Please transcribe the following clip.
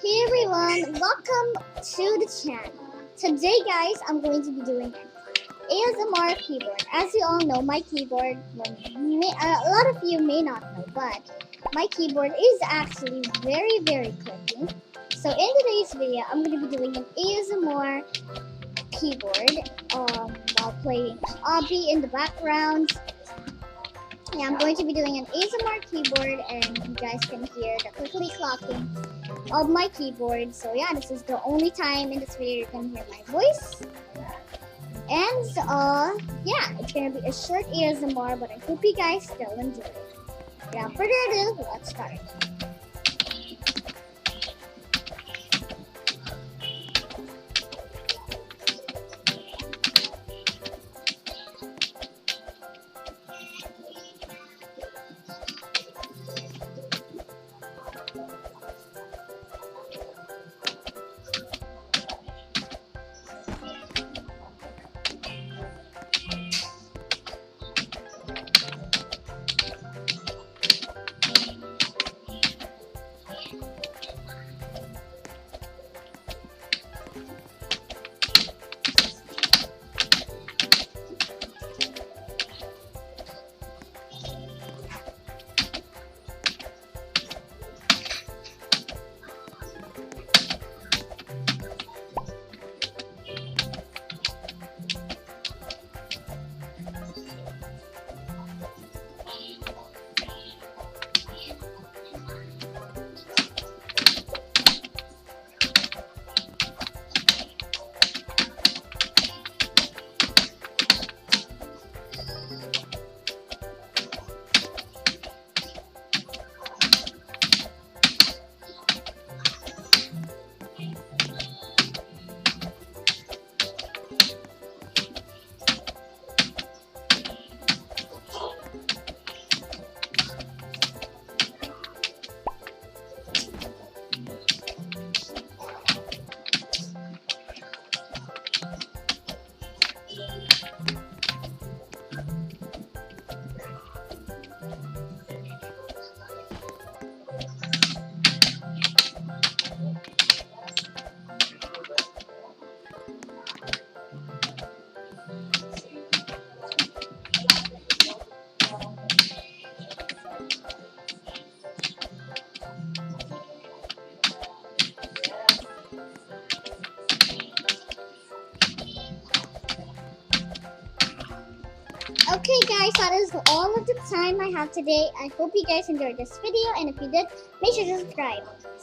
Hey everyone, welcome to the channel. Today guys, I'm going to be doing an ASMR keyboard. As you all know, my keyboard, a lot of you may not know, but my keyboard is actually very clicky. So in today's video, I'm going to be doing an ASMR keyboard while playing obby in the background. Yeah, I'm going to be doing an ASMR keyboard and you guys can hear the clickety clocking of my keyboard. So yeah, this is the only time in this video you can hear my voice. And yeah, it's gonna be a short ASMR, but I hope you guys still enjoy it. Without further ado, let's start. Okay guys, that is all of the time I have today. I hope you guys enjoyed this video, and if you did, make sure to subscribe.